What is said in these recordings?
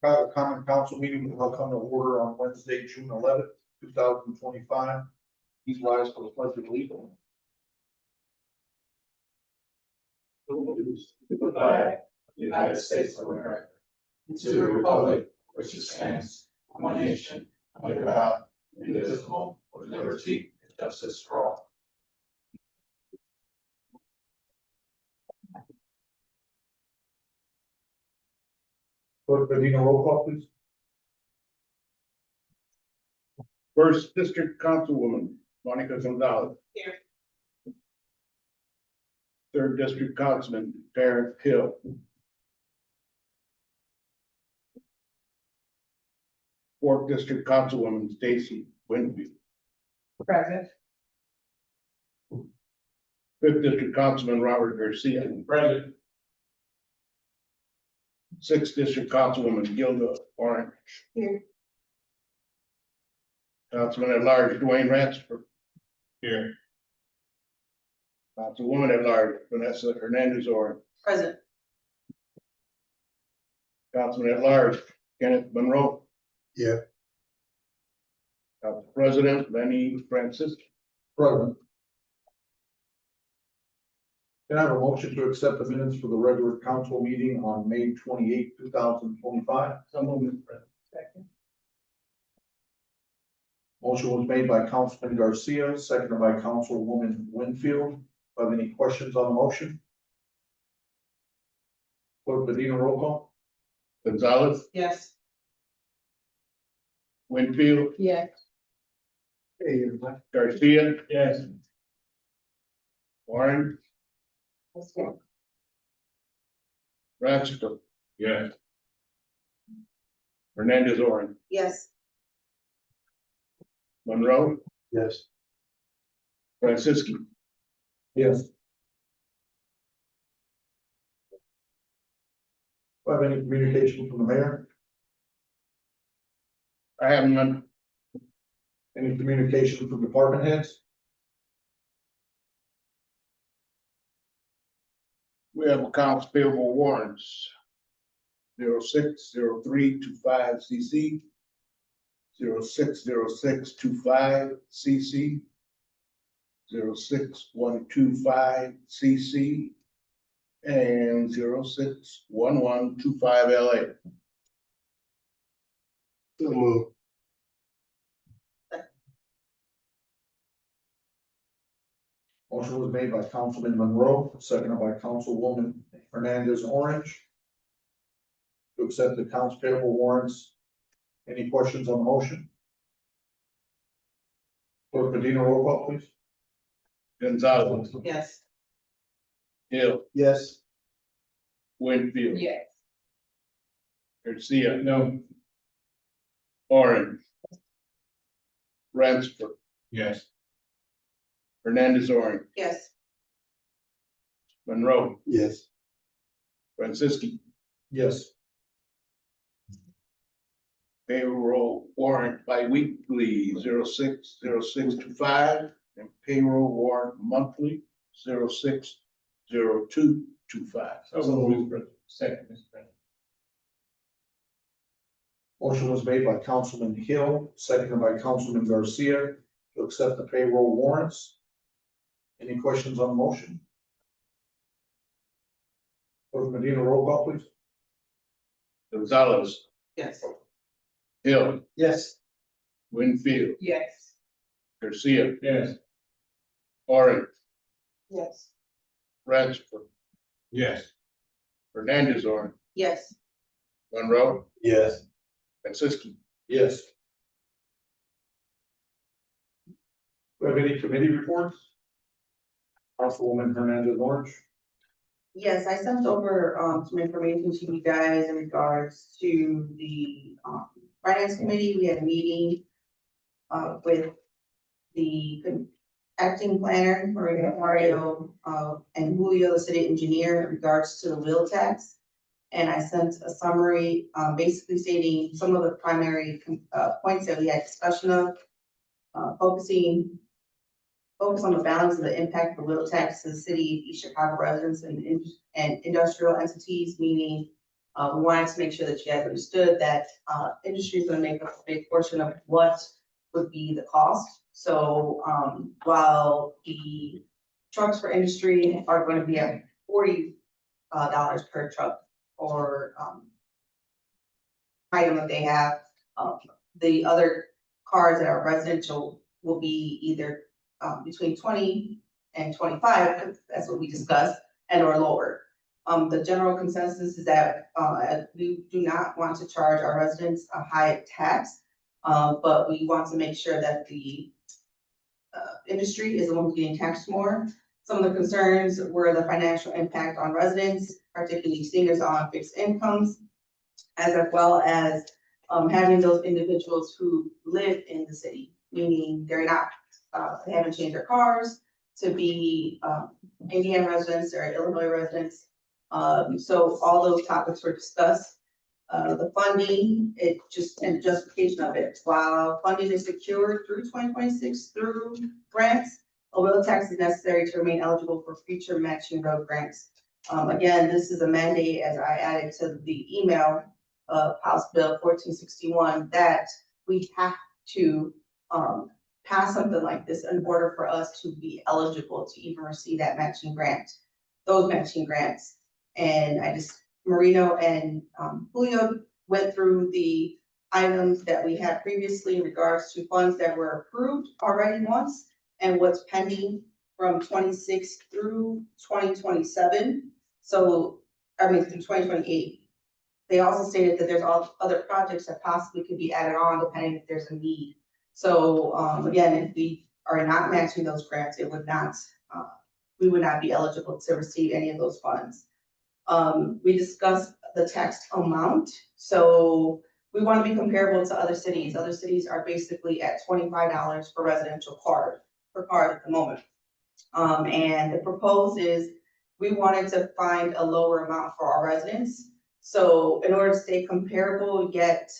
Private common council meeting will come to order on Wednesday, June 11th, 2025. Please rise for the pledge of allegiance. To the flag of the United States of America, and to the republic which stands one nation under God, indivisible, with liberty and justice for all. Clerk Medina, roll call, please. First District Councilwoman, Monica Gonzalez. Here. Third District Councilman, Terrence Hill. Fourth District Councilwoman, Stacy Winfield. Present. Fifth District Councilman, Robert Garcia. Present. Sixth District Councilwoman, Gilda Orange. Here. Councilman at Large, Dwayne Ransford. Here. Councilwoman at Large, Vanessa Hernandez Orange. Present. Councilman at Large, Kenneth Monroe. Yeah. Council President, Lenny Francis. Present. Can I have a motion to accept the minutes for the regular council meeting on May 28th, 2025? So moved, President. Second. Motion was made by Councilman Garcia, seconded by Councilwoman Winfield. Have any questions on the motion? Clerk Medina, roll call. Gonzalez, Yes. Winfield, Yes. Garcia, Yes. Orange, Ransford, Yes. Hernandez Orange, Yes. Monroe, Yes. Francisco. Yes. Do I have any communication from the mayor? I have none. Any communication from department heads? We have accounts payable warrants. 060325 CC. 060625 CC. 06125 CC. And 061125 LA. So move. Motion was made by Councilman Monroe, seconded by Councilwoman Hernandez Orange. To accept the accounts payable warrants. Any questions on the motion? Clerk Medina, roll call, please. Gonzalez, Yes. Hill, Yes. Winfield, Yes. Garcia, No. Orange, Ransford, Yes. Hernandez Orange, Yes. Monroe, Yes. Francisco. Yes. Payroll warrant bi-weekly 060625 and payroll warrant monthly 060225. So moved, President. Second, Mr. President. Motion was made by Councilman Hill, seconded by Councilman Garcia to accept the payroll warrants. Any questions on the motion? Clerk Medina, roll call, please. Gonzalez, Yes. Hill, Yes. Winfield, Yes. Garcia, Yes. Orange, Yes. Ransford, Yes. Hernandez Orange, Yes. Monroe, Yes. Francisco. Yes. Do we have any committee reports? Councilwoman Hernandez Orange. Yes, I sent over, some information to you guys in regards to the, finance committee. We had a meeting, with the acting planner, Mario, and Julio, the city engineer, in regards to the wheel tax. And I sent a summary, basically stating some of the primary, points that we had discussion of, focus on the balance of the impact of the wheel tax to the city, East Chicago residents and industrial entities, meaning we wanted to make sure that you guys understood that, industry is gonna make up a big portion of what would be the cost. So, while the trucks for industry are going to be at $40 per truck or, item that they have, the other cars that are residential will be either between 20 and 25, that's what we discussed, and or lower. The general consensus is that we do not want to charge our residents a high tax, but we want to make sure that the industry is the one who's getting taxed more. Some of the concerns were the financial impact on residents, particularly seniors on fixed incomes, as well as having those individuals who live in the city, meaning they're not, they haven't changed their cars to be Indiana residents or Illinois residents. So all those topics were discussed. The funding, and justification of it, while funding is secured through 2026 through grants, a wheel tax is necessary to remain eligible for future matching road grants. Again, this is a mandate, as I added to the email of House Bill 1461, that we have to pass something like this in order for us to be eligible to even receive that matching grant, those matching grants. And Marino and Julio went through the items that we had previously in regards to funds that were approved already once and what's pending from 26 through 2027. So, through 2028. They also stated that there's all other projects that possibly could be added on depending if there's a need. So, again, if we are not matching those grants, it would not, we would not be eligible to receive any of those funds. We discussed the tax amount. So we want to be comparable to other cities. Other cities are basically at $25 for residential card at the moment. And the proposed is we wanted to find a lower amount for our residents. So in order to stay comparable, yet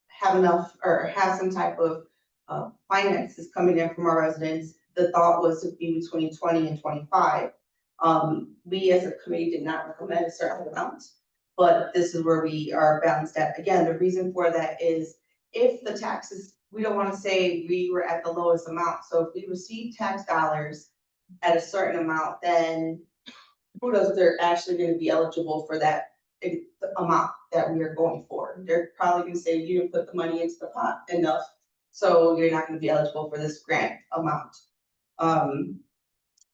have enough or have some type of finances coming in from our residents, the thought was to be between 20 and 25. We as a committee did not recommend a certain amount, but this is where we are balanced at. Again, the reason for that is if the taxes, we don't want to say we were at the lowest amount. So if we receive tax dollars at a certain amount, then who knows, they're actually going to be eligible for that amount that we are going for. They're probably going to say you didn't put the money into the pot enough, so you're not going to be eligible for this grant amount.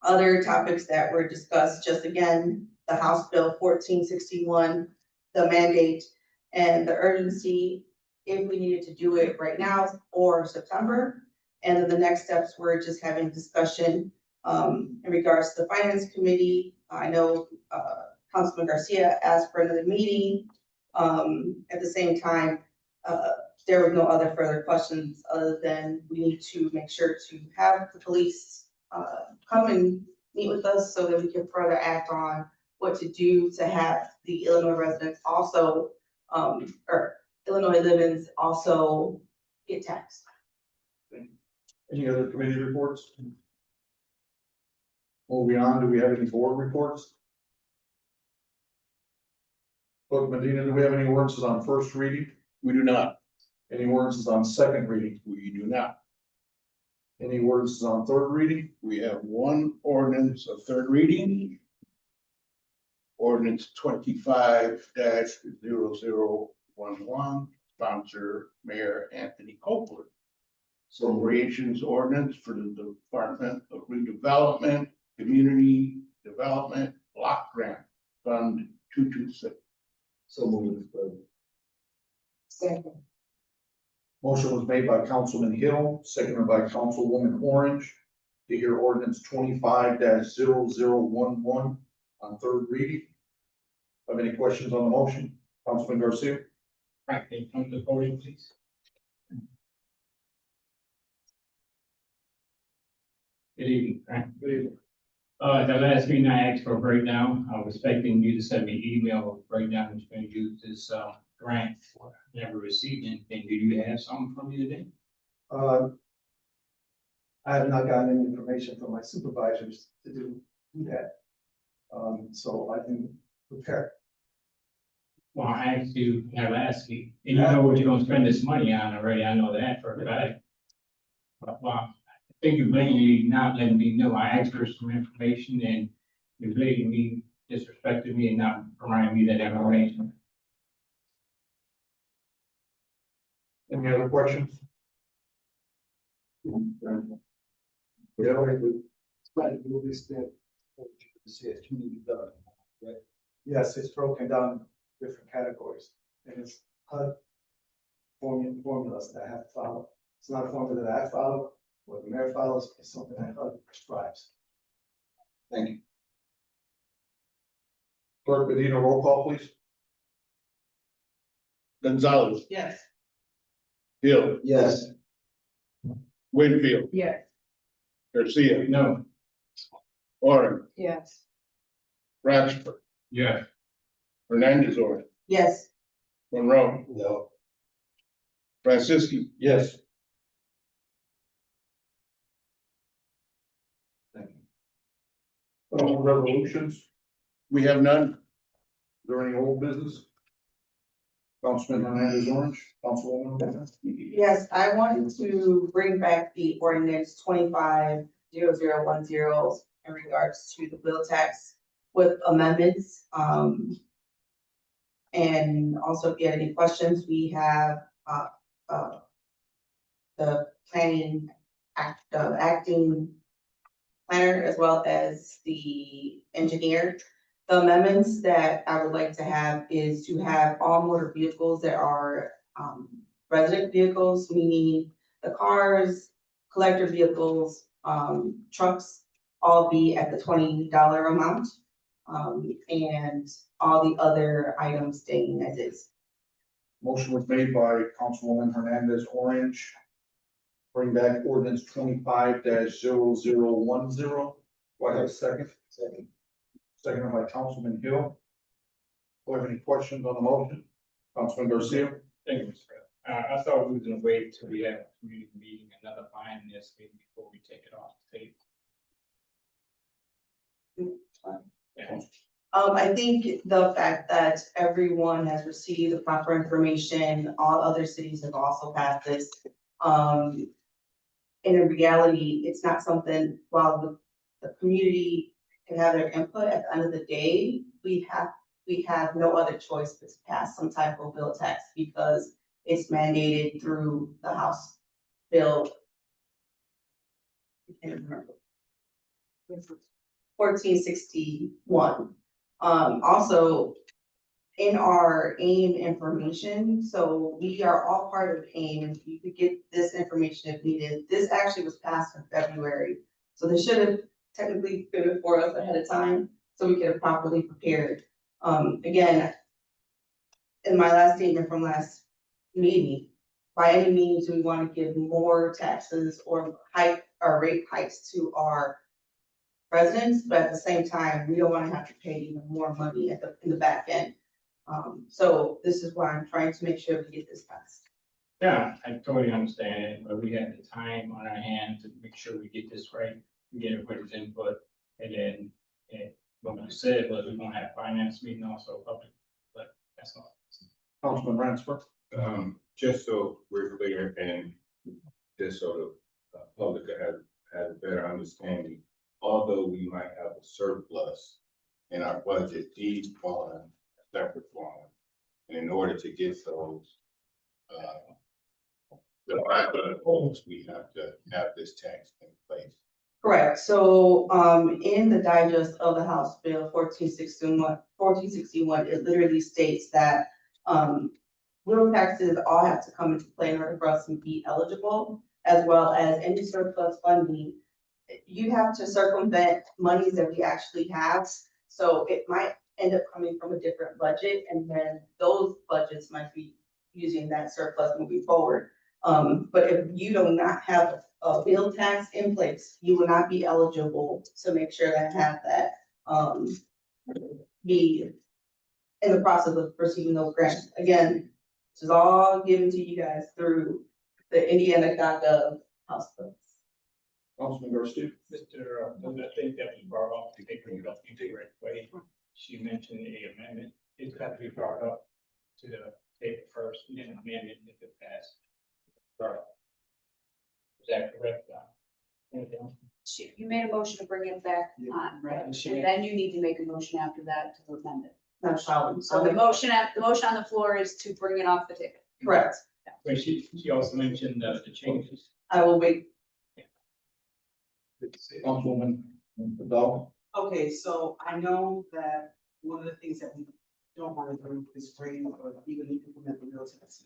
Other topics that were discussed, just again, the House Bill 1461, the mandate and the urgency, if we needed to do it right now or September. And then the next steps were just having discussion in regards to the Finance Committee. I know Councilman Garcia asked for another meeting. At the same time, there were no other further questions other than we need to make sure to have the police come and meet with us so that we can further act on what to do to have the Illinois residents also, or Illinois live-ins also get taxed. Any other committee reports? Moving on, do we have any board reports? Clerk Medina, do we have any ordinances on first reading? We do not. Any ordinances on second reading? We do not. Any ordinances on third reading? We have one ordinance of third reading. Ordinance 25-0011, sponsor Mayor Anthony Copeland. Appropriations ordinance for the Department of Redevelopment, Community Development Block Grant, Fund 226. So moved. Second. Motion was made by Councilman Hill, seconded by Councilwoman Orange. to hear ordinance 25-0011 on third reading. Have any questions on the motion? Councilman Garcia? Frank, can you come to the podium, please? Good evening, Frank. Good evening. The last meeting I asked for a breakdown. I was expecting you to send me an email of breakdown that's going to use this, grant. Never received anything. Do you have something from me today? I have not gotten any information from my supervisors to do that. So I can prepare. Well, I asked you last week, and you know what you're gonna spend this money on already. I know that for a fact. But, well, I think you're blatantly not letting me know. I asked for some information and you're blatantly disrespecting me and not providing me that information. Any other questions? Yeah, Right, move this thing. Says community development, right? Yes, it's broken down in different categories, and it's HUD formulas that I have to follow. It's not a formula that I follow, what the mayor follows, it's something that HUD prescribes. Thank you. Clerk Medina, roll call, please. Gonzalez, Yes. Hill, Yes. Winfield, Yes. Garcia, No. Orange, Yes. Ratchford, Yeah. Hernandez on, Yes. Monroe, No. Francisco, Yes. Thank you. Resolutions, we have none. is there any old business? Councilman Hernandez Orange, Councilwoman. Yes, I wanted to bring back the ordinance 25-0010 in regards to the wheel tax with amendments. And also if you have any questions, we have, the acting planner as well as the engineer. The amendments that I would like to have is to have all motor vehicles that are, resident vehicles, meaning the cars, collector vehicles, trucks, all be at the $20 amount. And all the other items staying as is. Motion was made by Councilwoman Hernandez Orange. Bring back ordinance 25-0010. Do I have a second? Second. Seconded by Councilman Hill. Do I have any questions on the motion? Councilman Garcia? Thank you, Mr. President. I thought we was gonna wait till we have a community meeting, another fine this meeting before we take it off the table. Yeah. I think the fact that everyone has received the proper information, all other cities have also passed this. And in reality, it's not something, while the community can have their input, at the end of the day, we have no other choice but to pass some type of bill tax because it's mandated through the House Bill. I can't remember. 1461. Also, in our AIM information, so we are all part of AIM, you could get this information if needed. This actually was passed in February, so this should have technically been before us ahead of time, so we could have properly prepared. Again, in my last statement from last meeting, by any means, we want to give more taxes or rate hikes to our residents, but at the same time, we don't want to have to pay even more money in the back end. So this is why I'm trying to make sure we get this passed. Yeah, I totally understand it, but we have the time on our hands to make sure we get this right, we get everybody's input, and then, what you said was we're gonna have finance meeting also public, but that's all. Councilman Ransford? Just so we're clear and just so the public has a better understanding, although we might have a surplus in our budget, these fall in a separate fund. And in order to get those, the private homes, we have to have this tax in place. Correct. So, in the digest of the House Bill 1461, it literally states that, wheel taxes all have to come into play in order for us to be eligible, as well as any surplus funding you have to circumvent monies that we actually have. So it might end up coming from a different budget, and then those budgets might be using that surplus moving forward. But if you do not have a bill tax in place, you will not be eligible to make sure that have that, be in the process of receiving those grants. Again, this is all given to you guys through the Indiana.gov house bills. Councilman Garcia. Mr. I think that was brought up, to take it up the right way. She mentioned a amendment, it's got to be brought up to the table first, and then amended if it passed. Is that correct? Anything else? You made a motion to bring it back Yeah, on, right? and she And made- then you need to make a motion after that to amend it. No, Charlotte. So the motion on the floor is to bring it off the table. Correct. But she also mentioned the changes. I will wait. Councilwoman McDowell. Okay, so I know that one of the things that we don't want to do is bring or even implement the meal tax.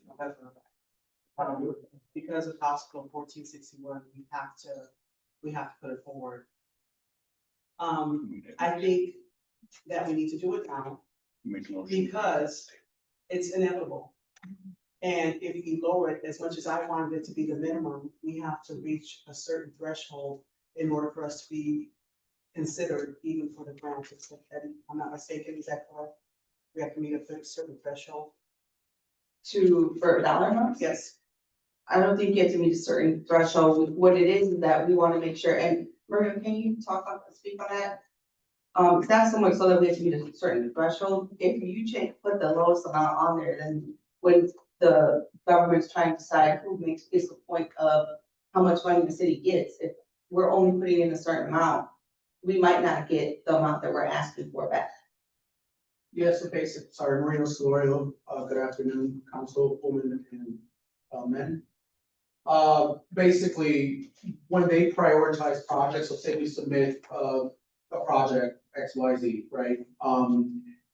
However, because of House Bill 1461, we have to put it forward. I think that we need to do it now Make a motion. because it's inevitable. And if we lower it, as much as I wanted it to be the minimum, we have to reach a certain threshold in order for us to be considered even for the grant. If I'm not mistaken, is that correct? We have to meet a certain threshold? For dollar amounts? Yes. I don't think you have to meet a certain threshold. What it is that we want to make sure, and Maria, can you speak on that? It's not so much so that we have to meet a certain threshold. If you put the lowest amount on there, then when the government's trying to decide who is the point of how much money the city gets, if we're only putting in a certain amount, we might not get the amount that we're asking for back. Yes, okay, sorry, Marino Solorio, good afternoon, Councilwoman and men. Basically, when they prioritize projects, let's say we submit a project XYZ, right?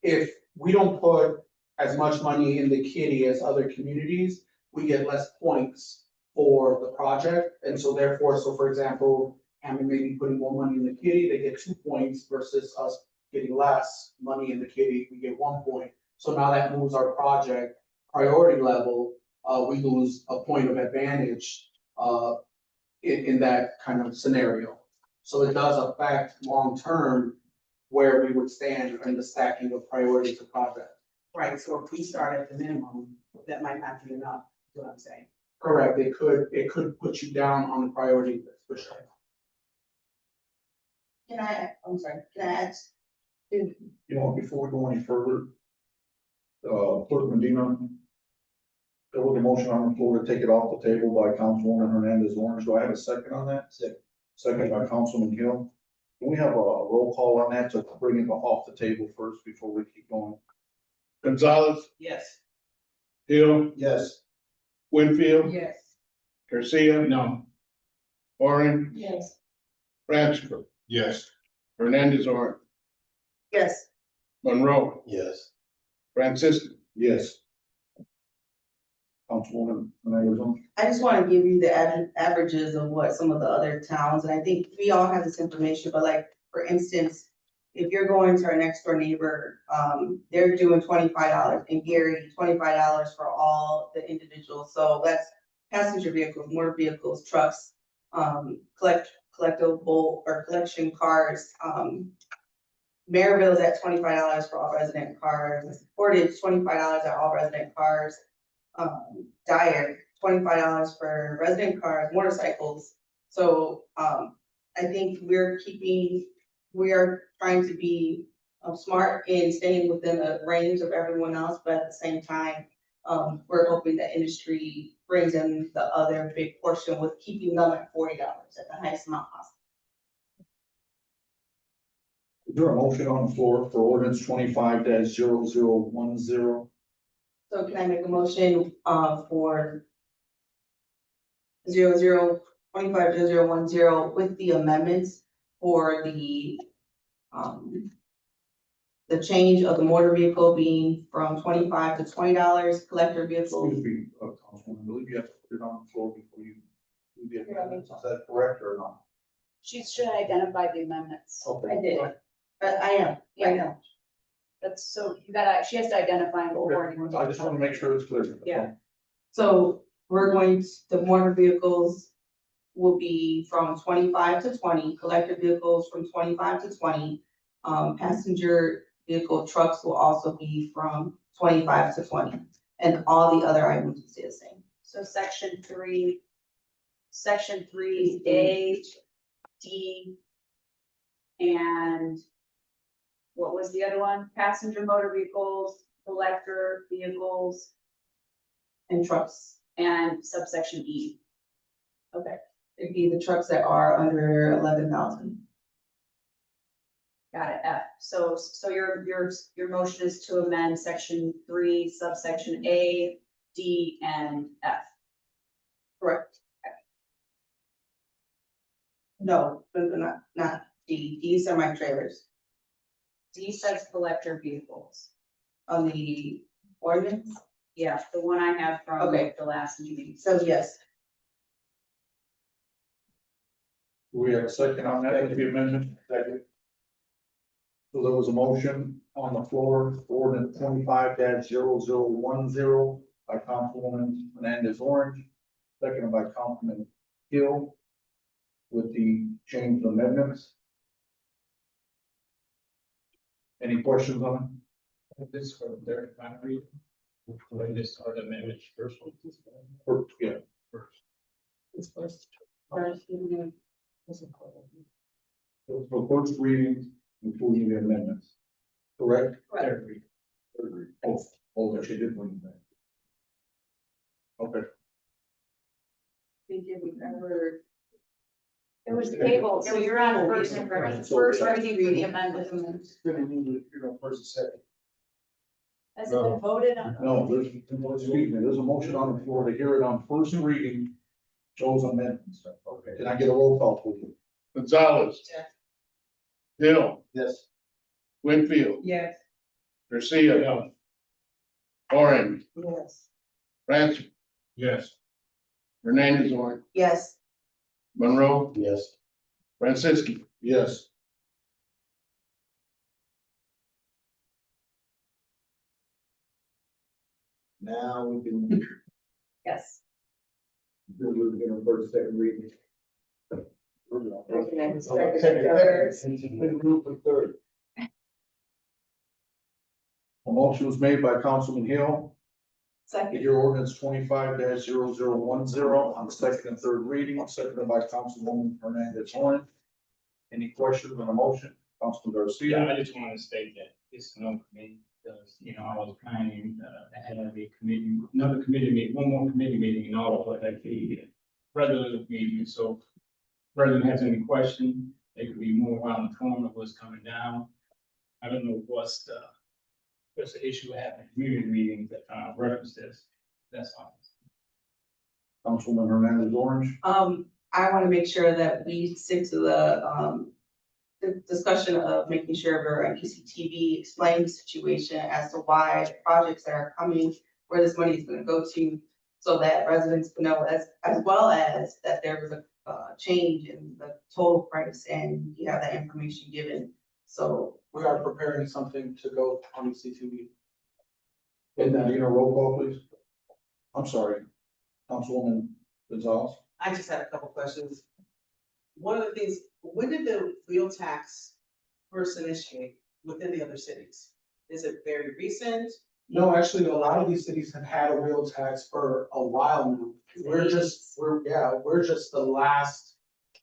If we don't put as much money in the kitty as other communities, we get less points for the project. And so therefore, so for example, Hammond may be putting more money in the kitty, they get 2 points versus us getting less money in the kitty, we get 1 point. So now that moves our project priority level, we lose a point of advantage in that kind of scenario. So it does affect long-term where we would stand in the stacking of priorities of project. Right, so if we start at the minimum, that might not be enough, is what I'm saying. Correct, it could put you down on the priority list for sure. Can I ask? You know, before we go any further, Clerk Medina, there was a motion on the floor to take it off the table by Councilwoman Hernandez Orange. Do I have a second on that? Second by Councilman Hill. Can we have a roll call on that to bring it off the table first before we keep going? Gonzalez, Yes. Hill, Yes. Winfield, Yes. Garcia, No, Orange, Yes. Francisco, Yes. Hernandez on, Yes. Monroe, Yes. Francisco. Yes. Councilwoman Hernandez Orange. I just want to give you the averages of what some of the other towns, and I think we all have this information, but like, for instance, if you're going to our next door neighbor, they're doing $25, in Gary, $25 for all the individuals, so that's passenger vehicles, motor vehicles, trucks, collectible or collection cars, Maryville's at $25 for all resident cars, Portage, $25 at all resident cars, Dyer, $25 for resident cars, motorcycles. So, I think we are trying to be smart in staying within a range of everyone else, but at the same time, we're hoping that industry brings in the other big portion with keeping them at $40 at the highest amount possible. Is there a motion on the floor for ordinance 25-0010? So can I make a motion, for 25-0010 with the amendments for the change of the motor vehicle being from $25 to $20, collector vehicle. Excuse me, Councilwoman, I believe you have to put it on the floor before you do the amendments. Is that correct or not? She should identify the amendments. Okay. I did, but I am, right now. That's, so you gotta, she has to identify what wording. I just want to make sure it's clear. Yeah. So we're going, the motor vehicles will be from 25 to 20, collector vehicles from 25 to 20. Passenger vehicle trucks will also be from 25 to 20, and all the other items will stay the same. So section three, A, D, and what was the other one? Passenger motor vehicles, collector vehicles, And trucks, and subsection E. Okay, it'd be the trucks that are under 11,000. got it, F. So your motion is to amend section 3, subsection A, D, and F. Correct. No, not D, these are my trailers D says collector vehicles. on the ordinance, Yeah, the one I have from Okay. the last meeting. so yes. Do we have a second on that with the amendment? Second. So there was a motion on the floor, for ordinance 25-0010 by Councilwoman Hernandez Orange, seconded by Councilman Hill with the change amendments. Any questions on This for the third final reading. When this are the amendments first one. it? Or, yeah, First. It's first, for first reading, including the amendments, correct? Third reading. Third reading. Oh, that she did bring it back. Okay. think if we've ever. It was tabled, so you're on first reading for the amendment. First and second. Has it been voted on? No, excuse me, there's a motion on the floor to hear it on first reading, Joe's amendments. Okay. Can I get a roll call, please? Gonzalez. Yes. Hill. Yes. Winfield. Yes. Garcia. No. Orange. Yes. Francis. Yes. Hernandez Orange. Yes, Monroe. Yes. Francisco. Yes. Now we can, Yes. we're gonna first, second reading. Third. A motion was made by Councilman Hill to second, hear ordinance 25-0010 on the second and third reading, seconded by Councilwoman Hernandez Orange. Any questions on the motion? Councilman Yeah, Garcia? I just want to state that it's no committee, because, I was planning, to have a committee, another committee meeting, one more committee meeting in order for that the regular meeting, so. if President has any question, they could be more well informed of what's coming down. I don't know what's the issue having community meetings that, reference this, that's all. Councilwoman Hernandez Orange? I wanna make sure that we stick to the discussion of making sure we're at ECTV, explain the situation as to why the projects that are coming, where this money is gonna go to, so that residents know as well as that there was a change in the total price and you have that information given, so. We are preparing something to go on CTV. And then, roll call, please. I'm sorry, Councilwoman Gonzalez? I just had a couple questions. One of the things, when did the wheel tax first initiate within the other cities? Is it very recent? No, actually, a lot of these cities have had a wheel tax for a while now. We're just the last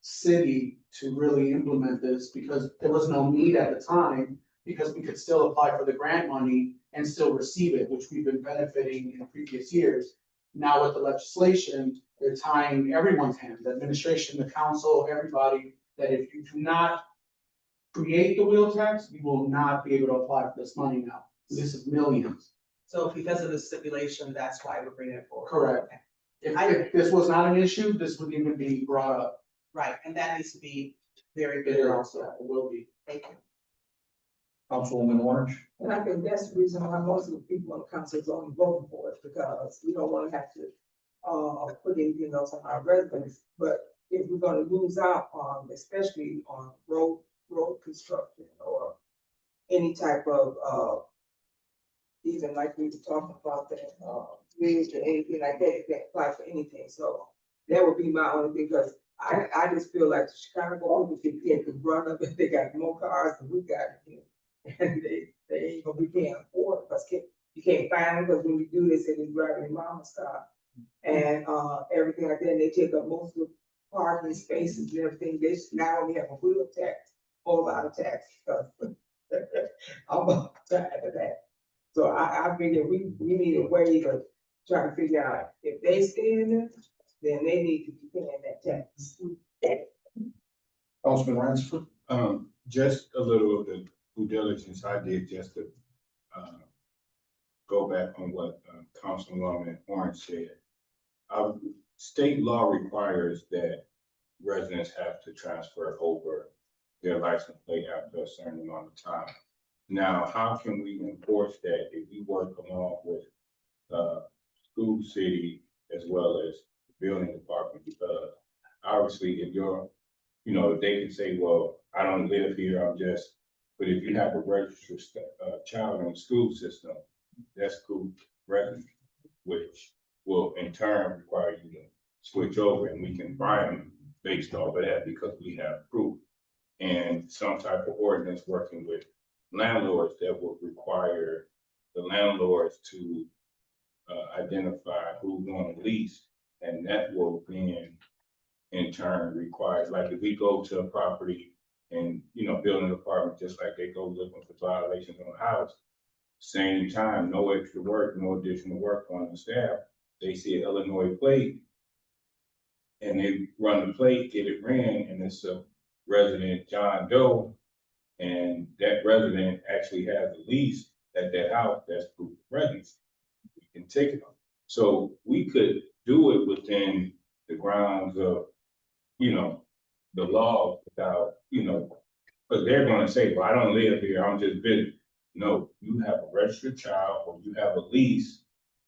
city to really implement this because there was no need at the time. Because we could still apply for the grant money and still receive it, which we've been benefiting in previous years. Now with the legislation, they're tying everyone's hands, the administration, the council, everybody, that if you do not create the wheel tax, you will not be able to apply for this money now. This is millions. So because of the stipulation, that's why we're bringing it forward. Correct. Okay. If this was not an issue, this wouldn't even be brought up. Right, and that needs to be very It clear also also. will be. Thank you. Councilwoman Orange? And I think that's the reason why most of the people on the council is only voting for it, because we don't wanna have to, put anything else on our residents. But if we're gonna lose out on, especially on road construction or any type of, even like we were talking about that, bridge or anything like that, it can apply for anything, so that would be my only thing, because I just feel like the Chicago people can run up, if they got more cars than we got here. And they ain't gonna, we can't afford, because you can't find them, because when we do, they say they driving their mama's car. And, everything like that, and they take up most of the parking spaces and everything, they not only have a wheel tax, whole lot of tax, because I'm tired of that. So I figure we need a way to try to figure out, if they stay in there, then they need to be paying that tax. Councilman Ransford. Just a little of the due diligence I did just to, go back on what, Councilwoman Orange said. State law requires that residents have to transfer over their license plate after a certain amount of time. Now, how can we enforce that if we work along with, school, city, as well as the building department? Because obviously, if you're, they can say, well, I don't live here, I'm just, but if you have a registered, child in the school system, that's school resident, which will in turn require you to switch over, and we can fine them based off of that because we have proof. And some type of ordinance working with landlords that would require the landlords to identify who's on the lease, and that will then in turn require, like if we go to a property and, build an apartment, just like they go looking for violations on a house, same time, no extra work, no additional work on the staff. They see an Illinois plate and they run the plate, get it ran, and it's a resident, John Doe, and that resident actually has a lease at that house, that's proof of residency. We can take it. So we could do it within the grounds of, the law without, because they're gonna say, well, I don't live here, I'm just visiting. No, you have a registered child or you have a lease,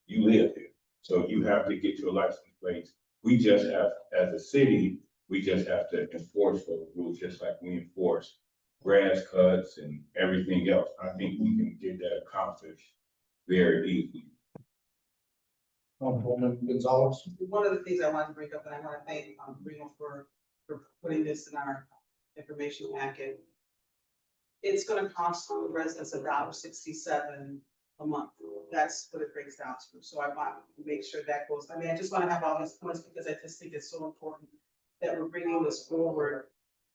you live here. So you have to get your license plates. We just have, as a city, we just have to enforce those rules, just like we enforce grass cuts and everything else. I think we can get that accomplished very easily. Councilwoman Gonzalez. One of the things I wanted to bring up, and I want to thank, Reno for putting this in our information packet. It's gonna cost the residents $1.67 a month. That's what it breaks down to. So I want to make sure that goes, I just want to have all these points because I just think it's so important that we're bringing this forward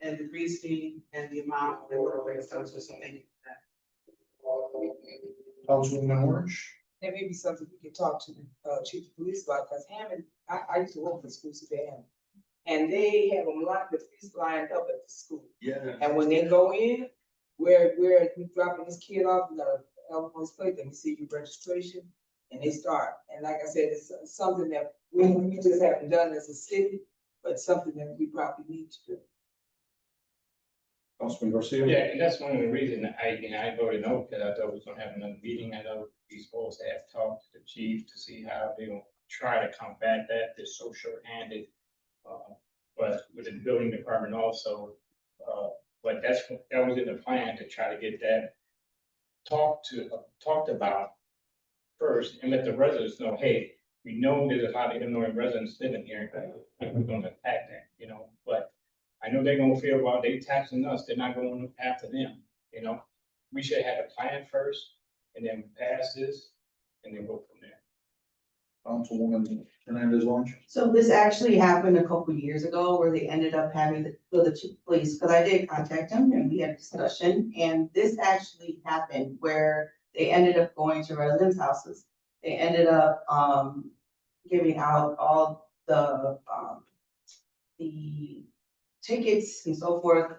and the reasoning and the amount and what it breaks down to. So thank you for that. Councilwoman Orange. That may be something we can talk to the chief of police about, because Hammond, I used to work for schools at Hammond. And they have a lot of the police lined up at the school. Yeah. And when they go in, where we dropping this kid off, we gotta Illinois plate, let me see your registration, and they start. And like I said, it's something that we just haven't done as a city, but something that we probably need to do. Councilman Garcia. Yeah, and that's one of the reasons I voted no, because I thought we was gonna have another meeting. I know we supposed to have talked to the chief to see how they will try to combat that. They're so short-handed. But with the building department also, but that was in the plan to try to get that talked about first and let the residents know, hey, we know there's a lot of Illinois residents living here, and we're gonna attack that, but I know they're gonna feel, well, they taxing us, they're not going after them, We should have a plan first and then pass this and then go from there. Councilwoman Hernandez Orange. So this actually happened a couple years ago where they ended up having the chief of police, because I did contact him and we had a discussion, and this actually happened where they ended up going to residents' houses. They ended up giving out all the tickets and so forth,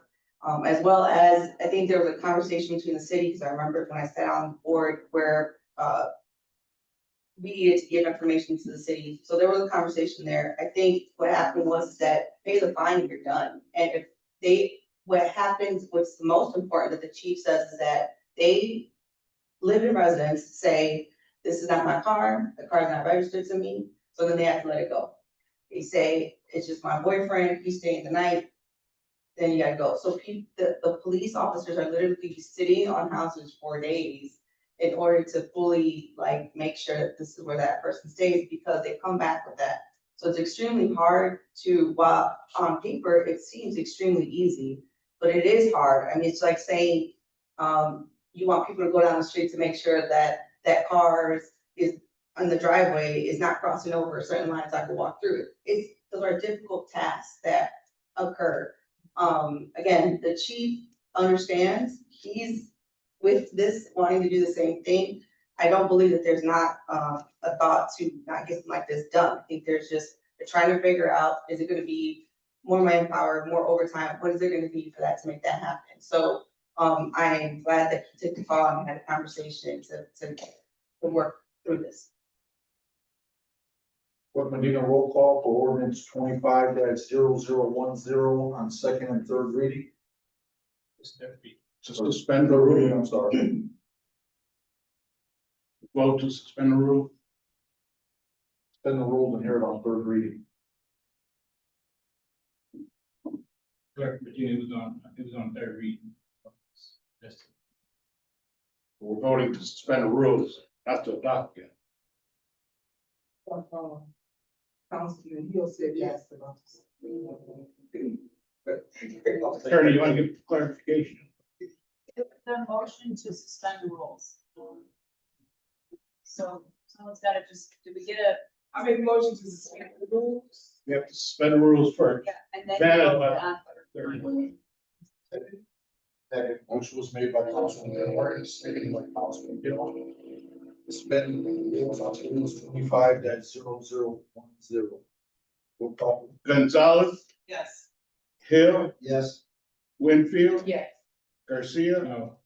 as well as, I think there was a conversation between the city, because I remember when I sat on the board where we needed to give information to the city. So there was a conversation there. I think what happened was that pay the fine and you're done. And what happens, what's the most important that the chief says is that they live in residence say, this is not my car, the car is not registered to me, so then they have to let it go. they say, it's just my boyfriend, he's staying the night, then you gotta go. So the police officers are literally sitting on houses for days in order to fully like make sure that this is where that person stays, because they come back with that. So it's extremely hard to, while on paper, it seems extremely easy, but it is hard. I mean, it's like saying, you want people to go down the street to make sure that that cars is on the driveway is not crossing over certain lines I can walk through it. Those are difficult tasks that occur. Again, the chief understands, he's with this, wanting to do the same thing. I don't believe that there's not, a thought to not get something like this done. I think there's just, they're trying to figure out, is it gonna be more manpower, more overtime? What is it gonna be for that to make that happen? So, I am glad that he took the call and had a conversation to work through this. Clerk Medina, roll call for ordinance 25-0010 on second and third reading. To suspend the Third reading, rule, I'm sorry. vote to suspend the rule. Suspend the rules and hear it on third reading. Clerk Virginia, it was on third reading. That's- We're voting to suspend the rules, not to adopt again. Councilman Hill said yes. Attorney, you want to give clarification? The motion to suspend the rules. So someone's gotta just, did we get a, I make a motion to suspend the rules. We have to suspend the rules first. yeah, and then. That is vote what- on Third. Second, motion was made by Councilman Warren, seconded by Councilman Gill. Suspend rules on ordinance 25-0010. Roll call. Gonzalez, Yes. Hill, Yes. Winfield, Yes. Garcia. No,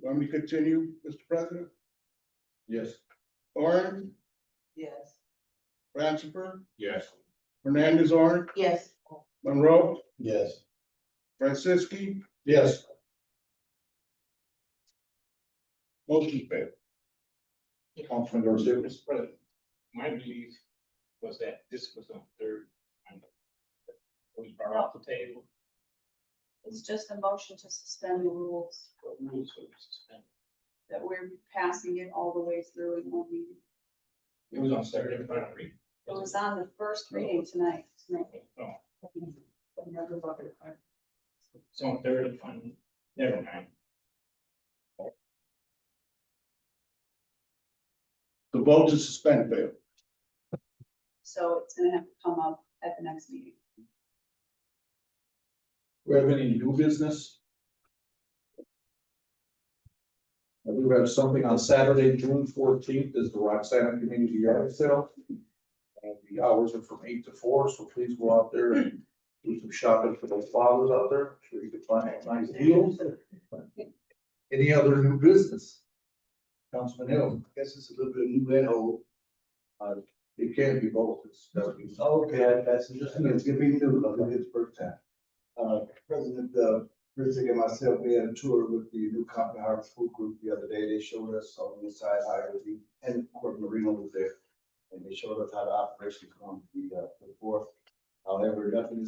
Want me to continue, Mr. President? Yes. Orange, Yes. Ratchford, Yes. Hernandez, Orange, Yes, Monroe, Yes. Franciski, Yes. motion failed. Councilman Garcia. Mr. President, my belief was that this was on third. And it was brought off the table. It's just a motion to suspend the rules, What rules were suspended? that we're passing it all the way through in one meeting. It was on third and final reading. It was on the first reading tonight. No, it's on third and final. Never mind. The vote to suspend failed. So it's gonna have to come up at the next meeting. Do we have any new business? We have something on Saturday, June 14th, is the Roxana Community Yard Sale. And the hours are from 8 to 4, so please go out there and do some shopping for those fathers out there. I'm sure you can find some nice deals. Any other new business? Councilman Hill, I guess it's a little bit of new and old. it can't be both, it's gotta be. Okay, that's just, it's gonna be new, like it's first time. President, Rizzick and myself, we had a tour with the new Compton Harvest Food Group the other day. They showed us on the inside how everything, and Court Marino was there. And they showed us how the operation is going to be, put forth. However, nothing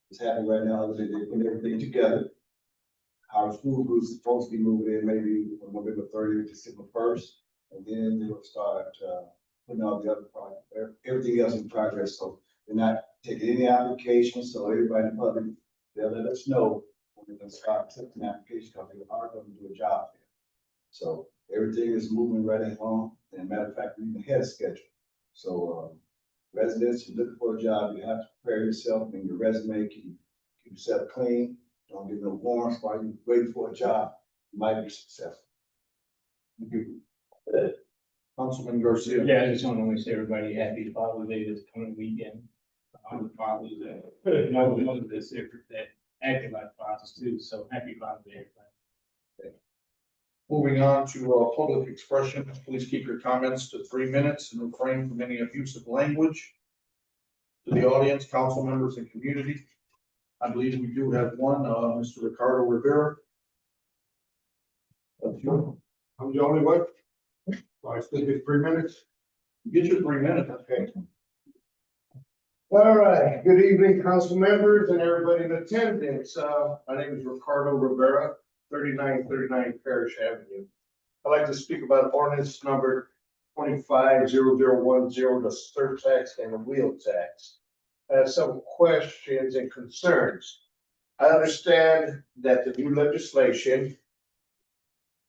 is happening right now, other than they put everything together. Harvest Food Group is supposed to be moving in maybe on November 30th, December 1st. And then they will start, putting all the other projects, everything else in progress. So they're not taking any applications, so everybody in the public, they'll let us know when they're gonna start accepting applications, because they are gonna do a job there. So everything is moving right along, and matter of fact, we're even ahead of schedule. So, residents, you're looking for a job, you have to prepare yourself and your resume, keep yourself clean, don't get no warrants while you're waiting for a job, you might be successful. Thank you. Councilman Garcia. Yeah, I just want to wish everybody happy Father's Day this coming weekend. On the fathers that, mothers that acting like fathers too, so happy Father's Day, everybody. Moving on to public expression, please keep your comments to 3 minutes and refrain from any abusive language. To the audience, council members and community, I believe we do have one, Mr. Ricardo Rivera. That's you. I'm the only one. I still get 3 minutes. Get your 3 minutes. Okay. All right, good evening, council members and everybody in attendance. My name is Ricardo Rivera, 3939 Parish Avenue. I'd like to speak about ordinance number 250010, the surtax and the wheel tax. I have some questions and concerns. I understand that the new legislation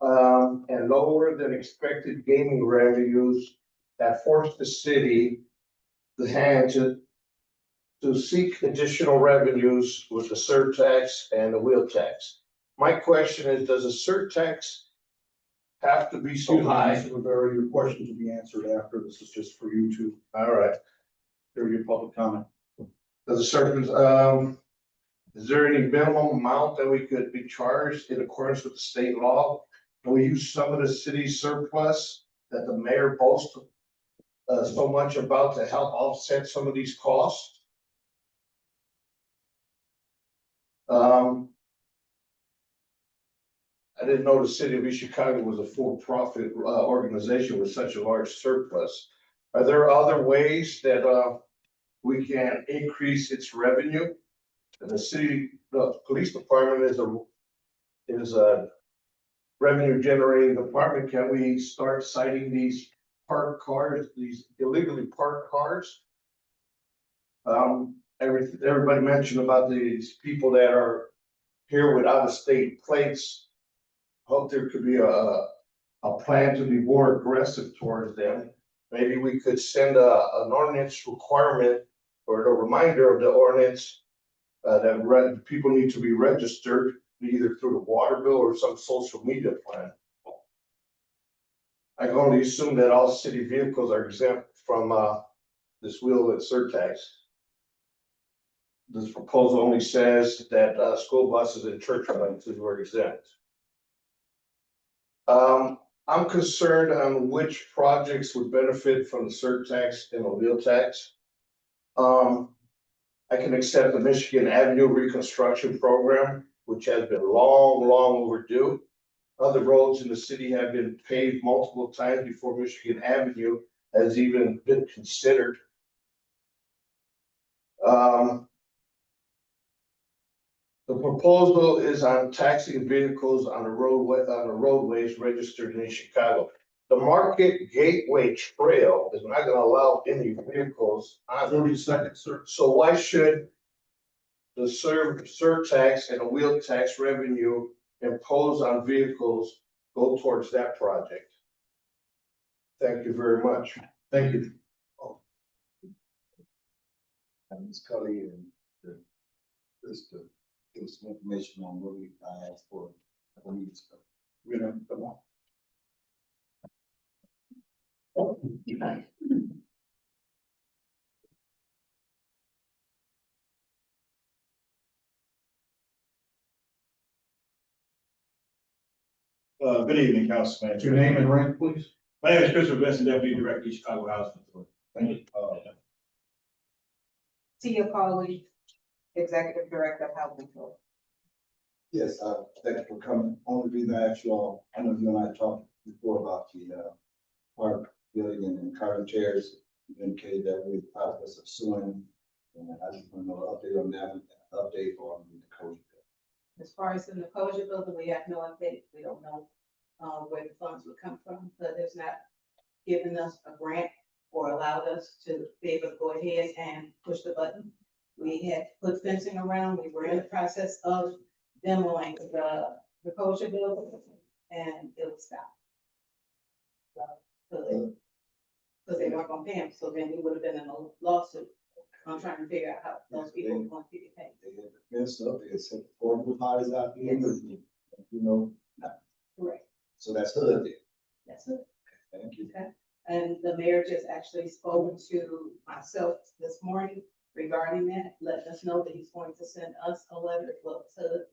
and lower than expected gaming revenues that forced the city to seek additional revenues with the surtax and the wheel tax. My question is, does a surtax have to be so high? Mr. Rivera, your questions will be answered after. This is just for you to All right, hear your public comment. does a certain, is there any minimum amount that we could be charged in accordance with the state law? Can we use some of the city's surplus that the mayor boasts so much about to help offset some of these costs? I didn't know the city of East Chicago was a for-profit organization with such a large surplus. Are there other ways that we can increase its revenue? And the police department is a revenue generating department. Can we start citing these parked cars, these illegally parked cars? Everybody mentioned about these people that are here with out-of-state plates. Hope there could be a plan to be more aggressive towards them. Maybe we could send an ordinance requirement or a reminder of the ordinance that people need to be registered either through the water bill or some social media plan. I can only assume that all city vehicles are exempt from this wheel and surtax. This proposal only says that school buses and church buses were exempt. I'm concerned on which projects would benefit from the surtax and the wheel tax. I can accept the Michigan Avenue reconstruction program, which has been long overdue. Other roads in the city have been paved multiple times before Michigan Avenue has even been considered. The proposal is on taxing vehicles on the roadways registered in Chicago. The Market Gateway Trail is not gonna allow any vehicles on it. 30 seconds, sir. So why should the surtax and the wheel tax revenue imposed on vehicles go towards that project? Thank you very much. Thank you. Ms. Cully and just to give some information on what I asked for a couple weeks ago. We're gonna come on. Good evening, Councilman. Your name and rank, please. My name is Christopher Benson, Deputy Director, East Chicago Housing Authority. Thank you. Tia Colley, Executive Director of Housing Authority. Yes, thank you for coming. Only reason I asked you all, I know you and I talked before about the park building and current chairs. You indicated that we're in the process of suing. And I just want to know an update on that, update on the code. As far as in the Koja building, we have no update. We don't know where the funds would come from, but it's not giving us a grant or allowed us to be able to go ahead and push the button. We had put fencing around. We were in the process of demoing the Koja building, and it was stopped. Because they weren't gonna pay them, so then we would have been in a lawsuit. I'm trying to figure out how those people are going to get paid. They had the fence up, they had set portable potties out there, you know, Correct. so that's HUD there. That's it. Thank you. Okay. And the mayor just actually spoke to myself this morning regarding that, letting us know that he's going to send us a letter as well as HUD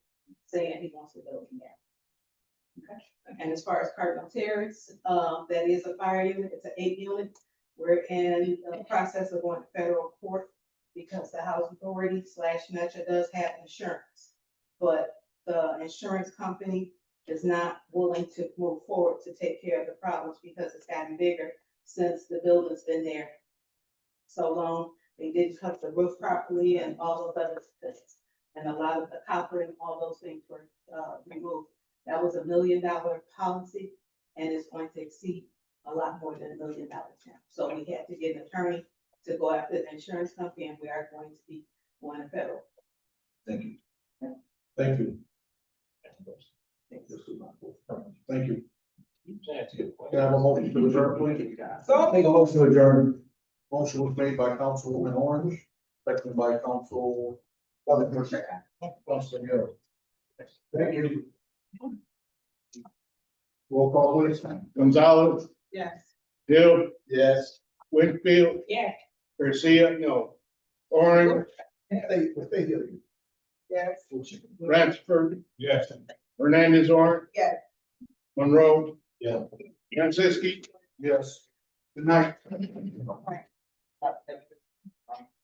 saying he wants to build in there. Okay. And as far as Cardinal Terrace, that is a fire unit. It's an 8 unit. We're in the process of going to federal court because the housing authority / Metro does have insurance. But the insurance company is not willing to move forward to take care of the problems because it's gotten bigger since the building's been there so long. They didn't cut the roof properly and all those other things. And a lot of the copper and all those things were, removed. That was $1 million policy, and it's going to exceed a lot more than $1 million now. So we had to get an attorney to go after the insurance company, and we are going to be going to federal. Thank you. Thank you. Thank you. Can I have a motion to adjourn, please? So, Make a motion to adjourn. Motion was made by Councilwoman Orange, seconded by Council. Councilman Hill. Thank you. Roll call, please. Gonzalez, Yes. Hill, Yes. Winfield, Yeah. Garcia, no. Orange, Stay here. yes. Ratchford, Yes. Hernandez, Orange. Yes. Monroe. Yeah. Franceschi. Yes. Good night. Okay.